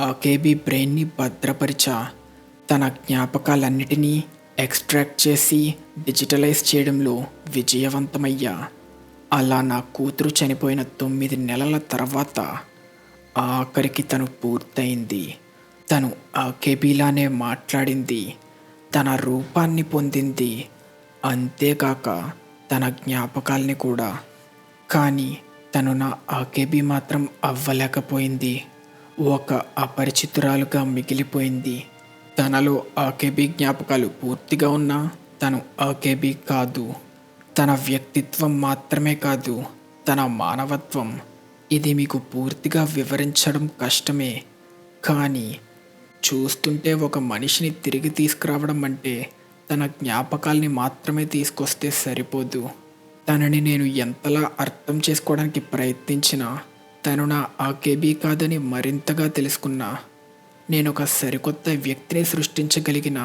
ఆకేబీ బ్రెయిన్ని భద్రపరిచా. తన జ్ఞాపకాలన్నిటినీ ఎక్స్ట్రాక్ట్ చేసి డిజిటలైజ్ చేయడంలో విజయవంతమయ్యా. అలా నా కూతురు చనిపోయిన 9 నెలల తర్వాత ఆఖరికి తను పూర్తయింది. తను ఆకేబీలానే మాట్లాడింది, తన రూపాన్ని పొందింది, అంతేకాక తన జ్ఞాపకాల్ని కూడా. కానీ తను నా ఆకేబీ మాత్రం అవ్వలేకపోయింది. ఒక అపరిచితురాలుగా మిగిలిపోయింది. తనలో ఆకేబీ జ్ఞాపకాలు పూర్తిగా ఉన్నా తను ఆకేబీ కాదు. తన వ్యక్తిత్వం మాత్రమే కాదు, తన మానవత్వం. ఇది మీకు పూర్తిగా వివరించడం కష్టమే. కానీ చూస్తుంటే ఒక మనిషిని తిరిగి తీసుకురావడం అంటే తన జ్ఞాపకాల్ని మాత్రమే తీసుకొస్తే సరిపోదు. తనని నేను ఎంతలా అర్థం చేసుకోవడానికి ప్రయత్నించినా తను నా ఆకేబీ కాదని మరింతగా తెలుసుకున్నా. నేను ఒక సరికొత్త వ్యక్తిని సృష్టించగలిగిన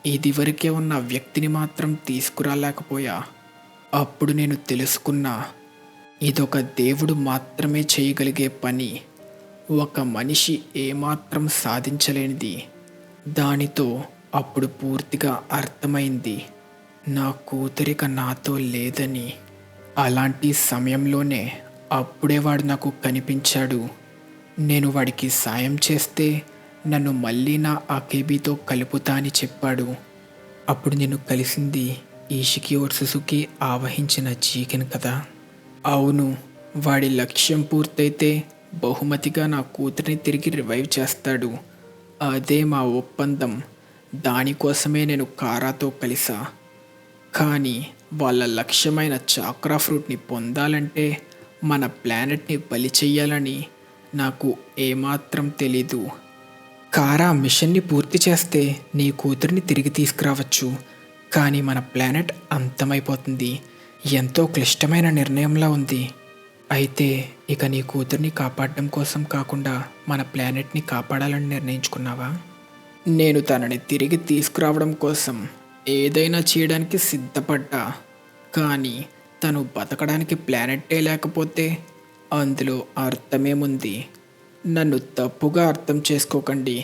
ఇదివరకే ఉన్న వ్యక్తిని మాత్రం తీసుకురాలేకపోయా. అప్పుడు నేను తెలుసుకున్నా, ఇదొక దేవుడు మాత్రమే చేయగలిగే పని. ఒక మనిషి ఏమాత్రం సాధించలేనిది. దానితో అప్పుడు పూర్తిగా అర్థమైంది, నా కూతురిక నాతో లేదని. అలాంటి సమయంలోనే అప్పుడే వాడు నాకు కనిపించాడు. నేను వాడికి సాయం చేస్తే నన్ను మళ్ళీ నా ఆకేబీతో కలుపుతా అని చెప్పాడు. అప్పుడు నేను కలిసింది ఈషికి సుసుకి ఆవహించిన జీకెన్ కదా. అవును, వాడి లక్ష్యం పూర్తయితే బహుమతిగా నా కూతురిని తిరిగి రివైవ్ చేస్తాడు. అదే మా ఒప్పందం. దానికోసమే నేను కారాతో కలిసా. కానీ వాళ్ళ లక్ష్యమైన చాక్రా ఫ్రూట్ని పొందాలంటే మన ప్లానెట్ని బలి చెయ్యాలని నాకు ఏమాత్రం తెలీదు. కారా మిషన్ని పూర్తి చేస్తే నీ కూతురిని తిరిగి తీసుకురావచ్చు. కానీ మన ప్లానెట్ అంతమైపోతుంది. ఎంతో క్లిష్టమైన నిర్ణయంలా ఉంది. అయితే ఇక నీ కూతుర్ని కాపాడడం కోసం కాకుండా మన ప్లానెట్ని కాపాడాలని నిర్ణయించుకున్నావా? నేను తనని తిరిగి తీసుకురావడం కోసం ఏదైనా చేయడానికి సిద్ధపడ్డా. కానీ తను బతకడానికి ప్లానెట్టే లేకపోతే అందులో అర్థమేముంది? నన్ను తప్పుగా అర్థం చేసుకోకండి.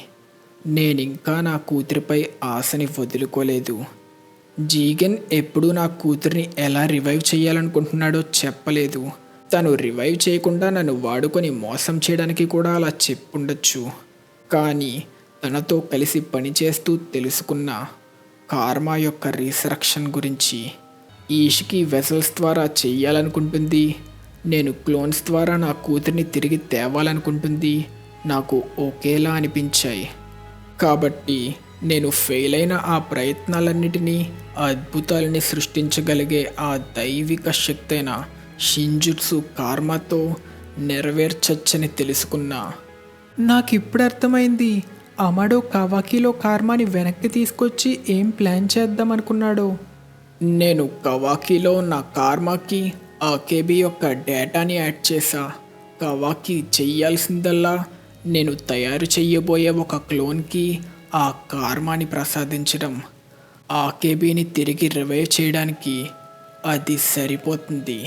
నేనింకా నా కూతురిపై ఆశని వదులుకోలేదు. జీగన్ ఎప్పుడూ నా కూతురిని ఎలా రివైవ్ చేయాలనుకుంటున్నాడో చెప్పలేదు. తను రివైవ్ చేయకుండా నన్ను వాడుకొని మోసం చేయడానికి కూడా అలా చెప్పుండొచ్చు. కానీ తనతో కలిసి పనిచేస్తూ తెలుసుకున్న కార్మా యొక్క రీసరక్షన్ గురించి. ఈష్కి వెసల్స్ ద్వారా చెయ్యాలనుకుంటుంది, నేను క్లోన్స్ ద్వారా నా కూతురిని తిరిగి తేవాలనుకుంటుంది నాకు ఒకేలా అనిపించాయి. కాబట్టి నేను ఫెయిల్ అయిన ఆ ప్రయత్నాలన్నిటినీ అద్భుతాలని సృష్టించగలిగే ఆ దైవిక శక్తి అయిన షింజుట్సు కార్మాతో నెరవేర్చచ్చని తెలుసుకున్నా. నాకు ఇప్పుడు అర్థమైంది అమడో కవాకిలో కార్మాని వెనక్కి తీసుకొచ్చి ఏం ప్లాన్ చేద్దాం అనుకున్నాడో. నేను కవాకిలో నా కార్మాకి ఆకేబీ యొక్క డేటాని యాడ్ చేశా. కవాకి చెయ్యాల్సిందల్లా నేను తయారు చెయ్యబోయే ఒక క్లోన్కి ఆ కార్మాని ప్రసాదించడం. ఆకేబీని తిరిగి రివైవ్ చేయడానికి అది సరిపోతుంది.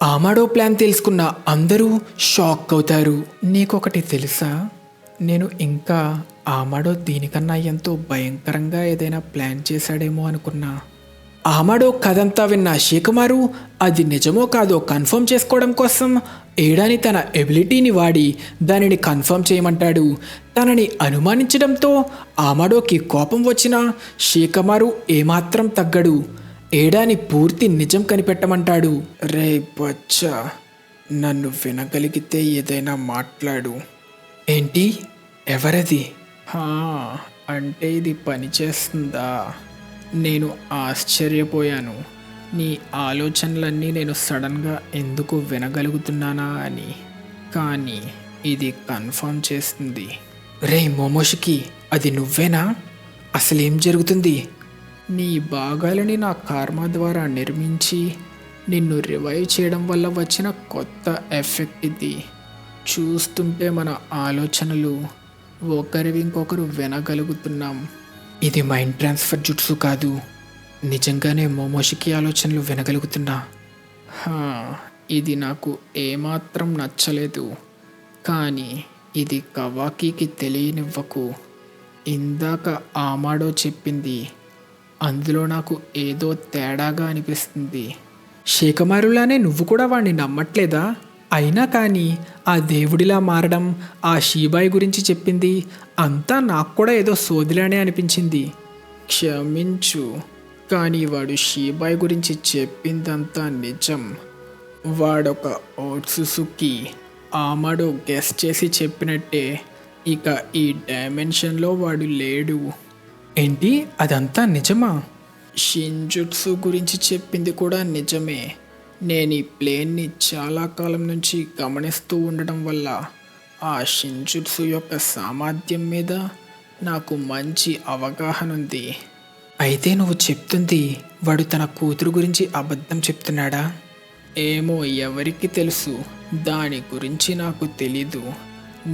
ఆమాడో ప్లాన్ తెలుసుకున్న అందరూ షాక్ అవుతారు. నీకొకటి తెలుసా, నేను ఇంకా ఆమాడో దీనికన్నా ఎంతో భయంకరంగా ఏదైనా ప్లాన్ చేశాడేమో అనుకున్నా. ఆమాడో కథంతా విన్న శేఖమారు అది నిజమో కాదో కన్ఫర్మ్ చేసుకోవడం కోసం ఏడాని తన ఎబిలిటీని వాడి దానిని కన్ఫర్మ్ చేయమంటాడు. తనని అనుమానించడంతో ఆమాడోకి కోపం వచ్చినా శేఖమారు ఏమాత్రం తగ్గడు. ఏడాని పూర్తి నిజం కనిపెట్టమంటాడు. రే బచ్చా, నన్ను వినగలిగితే ఏదైనా మాట్లాడు. ఏంటి, ఎవరది? అంటే ఇది పనిచేస్తుందా? నేను ఆశ్చర్యపోయాను నీ ఆలోచనలన్నీ నేను సడన్గా ఎందుకు వినగలుగుతున్నానా అని. కానీ ఇది కన్ఫర్మ్ చేస్తుంది. రే మోమోషికి, అది నువ్వేనా? అసలేం జరుగుతుంది? నీ భాగాలని నా కర్మ ద్వారా నిర్మించి నిన్ను రివైవ్ చేయడం వల్ల వచ్చిన కొత్త ఎఫెక్ట్ ఇది. చూస్తుంటే మన ఆలోచనలు ఒకరివి ఇంకొకరు వినగలుగుతున్నాం. ఇది మైండ్ ట్రాన్స్ఫర్ జుట్సు కాదు, నిజంగానే మోమోషికి ఆలోచనలు వినగలుగుతున్నా. ఇది నాకు ఏమాత్రం నచ్చలేదు. కానీ ఇది కవాకీకి తెలియనివ్వకు. ఇందాక ఆమాడో చెప్పింది అందులో నాకు ఏదో తేడాగా అనిపిస్తుంది. శేఖమారులానే నువ్వు కూడా వాడిని నమ్మట్లేదా? అయినా కానీ ఆ దేవుడిలా మారడం, ఆ షీబాయ్ గురించి చెప్పింది అంతా నాకు కూడా ఏదో సోదిలానే అనిపించింది. క్షమించు, కానీ వాడు షీబాయ్ గురించి చెప్పిందంతా నిజం. వాడొక ఓట్సుసుకి. ఆమాడో గెస్ చేసి చెప్పినట్టే ఇక ఈ డైమెన్షన్లో వాడు లేడు. ఏంటి, అదంతా నిజమా? షింజుట్సు గురించి చెప్పింది కూడా నిజమే. నేను ఈ ప్లేన్ని చాలా కాలం నుంచి గమనిస్తూ ఉండడం వల్ల ఆ షింజుట్సు యొక్క సామర్థ్యం మీద నాకు మంచి అవగాహన ఉంది. అయితే నువ్వు చెప్తుంది వాడు తన కూతురు గురించి అబద్ధం చెప్తున్నాడా? ఏమో, ఎవరికి తెలుసు. దాని గురించి నాకు తెలీదు.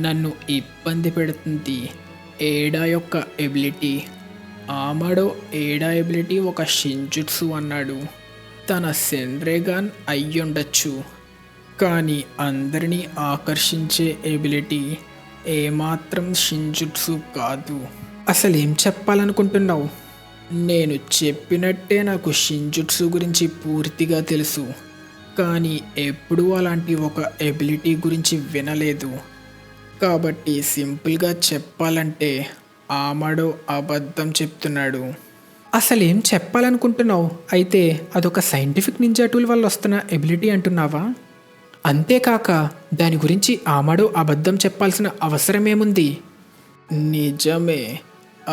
నన్ను ఇబ్బంది పెడుతుంది ఏడా యొక్క ఎబిలిటీ. ఆమాడో ఏడా ఎబిలిటీ ఒక షింజుట్సు అన్నాడు. తన సెన్రేగాన్ అయ్యుండొచ్చు, కానీ అందరినీ ఆకర్షించే ఎబిలిటీ ఏమాత్రం షింజుట్సు కాదు. అసలేం చెప్పాలనుకుంటున్నావు? నేను చెప్పినట్టే నాకు షింజుట్సు గురించి పూర్తిగా తెలుసు, కానీ ఎప్పుడూ అలాంటి ఒక ఎబిలిటీ గురించి వినలేదు. కాబట్టి సింపుల్గా చెప్పాలంటే ఆమాడో అబద్ధం చెప్తున్నాడు. అసలేం చెప్పాలనుకుంటున్నావు? అయితే అదొక సైంటిఫిక్ నింజా టూల్ వల్ల వస్తున్న ఎబిలిటీ అంటున్నావా? అంతేకాక దాని గురించి ఆమాడో అబద్ధం చెప్పాల్సిన అవసరమేముంది? నిజమే,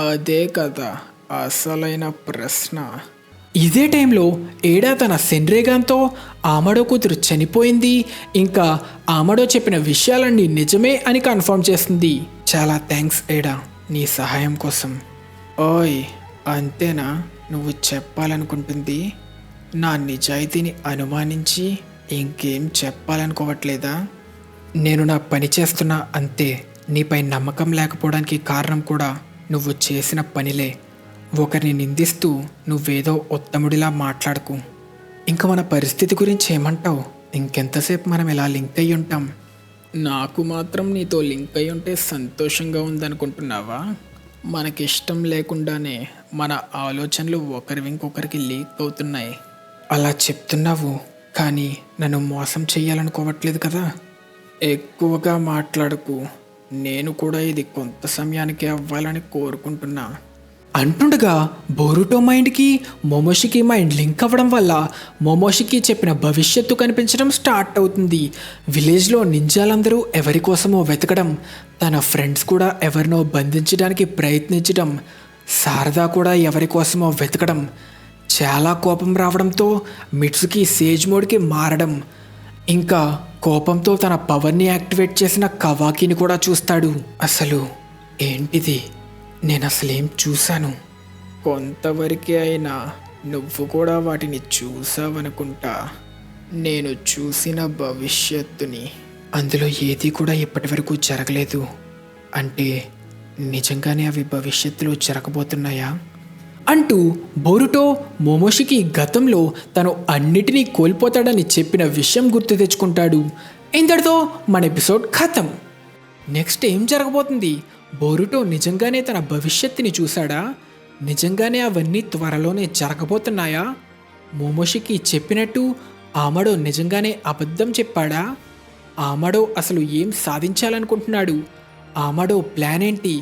అదే కదా అసలైన ప్రశ్న. ఇదే టైంలో ఏడా తన సెన్రేగాన్తో ఆమాడో కూతురు చనిపోయింది, ఇంకా ఆమాడో చెప్పిన విషయాలన్నీ నిజమే అని కన్ఫర్మ్ చేస్తుంది. చాలా థ్యాంక్స్ ఏడా, నీ సహాయం కోసం. ఓయ్, అంతేనా నువ్వు చెప్పాలనుకుంటుంది? నా నిజాయితీని అనుమానించి ఇంకేం చెప్పాలనుకోవట్లేదా? నేను నా పని చేస్తున్నా అంతే. నీపై నమ్మకం లేకపోవడానికి కారణం కూడా నువ్వు చేసిన పనిలే. ఒకరిని నిందిస్తూ నువ్వేదో ఉత్తముడిలా మాట్లాడకు. ఇంకా మన పరిస్థితి గురించి ఏమంటావు? ఇంకెంతసేపు మనం ఇలా లింక్ అయ్యి ఉంటాం? నాకు మాత్రం నీతో లింక్ అయ్యి ఉంటే సంతోషంగా ఉందనుకుంటున్నావా? మనకిష్టం లేకుండానే మన ఆలోచనలు ఒకరివి ఇంకొకరికి లీక్ అవుతున్నాయి. అలా చెప్తున్నావు, కానీ నన్ను మోసం చెయ్యాలనుకోవట్లేదు కదా. ఎక్కువగా మాట్లాడకు. నేను కూడా ఇది కొంత సమయానికి అవ్వాలని కోరుకుంటున్నా. అంటుండగా బోరుటో మైండ్కి మోమోషికి మైండ్ లింక్ అవ్వడం వల్ల మోమోషికి చెప్పిన భవిష్యత్తు కనిపించడం స్టార్ట్ అవుతుంది. విలేజ్లో నింజాలందరూ ఎవరి కోసమో వెతకడం, తన ఫ్రెండ్స్ కూడా ఎవరినో బంధించడానికి ప్రయత్నించడం, శారదా కూడా ఎవరి కోసమో వెతకడం, చాలా కోపం రావడంతో మిట్సుకి సేజ్ మోడ్కి మారడం, ఇంకా కోపంతో తన పవర్ని యాక్టివేట్ చేసిన కవాకిని కూడా చూస్తాడు. అసలు ఏంటిది, నేను అసలేం చూశాను? కొంతవరకే అయినా నువ్వు కూడా వాటిని చూసావనుకుంటా. నేను చూసిన భవిష్యత్తుని, అందులో ఏది కూడా ఇప్పటి వరకు జరగలేదు. అంటే నిజంగానే అవి భవిష్యత్తులో జరగబోతున్నాయా అంటూ బోరుటో మోమోషికి గతంలో తను అన్నిటినీ కోల్పోతాడని చెప్పిన విషయం గుర్తు తెచ్చుకుంటాడు. ఇంతటితో మన ఎపిసోడ్ ఖతం. నెక్స్ట్ ఏం జరగబోతుంది? బోరుటో నిజంగానే తన భవిష్యత్తుని చూశాడా? నిజంగానే అవన్నీ త్వరలోనే జరగబోతున్నాయా? మోమోషికి చెప్పినట్టు ఆమడో నిజంగానే అబద్ధం చెప్పాడా? ఆమడో అసలు ఏం సాధించాలనుకుంటున్నాడు? ఆమడో ప్లాన్ ఏంటి?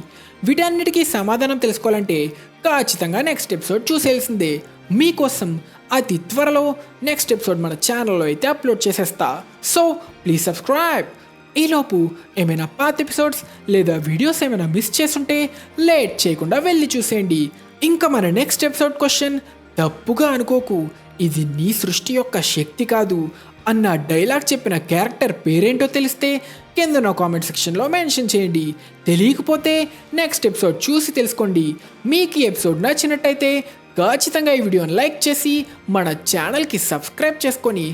వీటన్నిటికీ సమాధానం తెలుసుకోవాలంటే ఖచ్చితంగా నెక్స్ట్ ఎపిసోడ్ చూసేయాల్సిందే. మీకోసం అతి త్వరలో నెక్స్ట్ ఎపిసోడ్ మన ఛానల్లో అయితే అప్లోడ్ చేసేస్తా. So please subscribe. ఈలోపు ఏమైనా పాత ఎపిసోడ్స్ లేదా వీడియోస్ ఏమైనా మిస్ చేసుంటే లేట్ చేయకుండా వెళ్ళి చూసేయండి. ఇంకా మన నెక్స్ట్ ఎపిసోడ్ క్వశ్చన్ తప్పుగా అనుకోకు, ఇది నీ సృష్టి యొక్క శక్తి కాదు అన్న డైలాగ్ చెప్పిన క్యారెక్టర్ పేరేంటో తెలిస్తే కింద నా కామెంట్ సెక్షన్లో మెన్షన్ చేయండి. తెలియకపోతే నెక్స్ట్ ఎపిసోడ్ చూసి తెలుసుకోండి. మీకు ఈ ఎపిసోడ్ నచ్చినట్టయితే ఖచ్చితంగా ఈ వీడియోని లైక్ చేసి మన ఛానల్కి సబ్స్క్రైబ్ చేసుకొని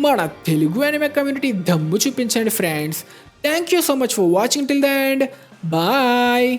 మన తెలుగు అనిమే కమ్యూనిటీ దమ్ము చూపించండి friends. Thank you so much for watching till the end. Bye.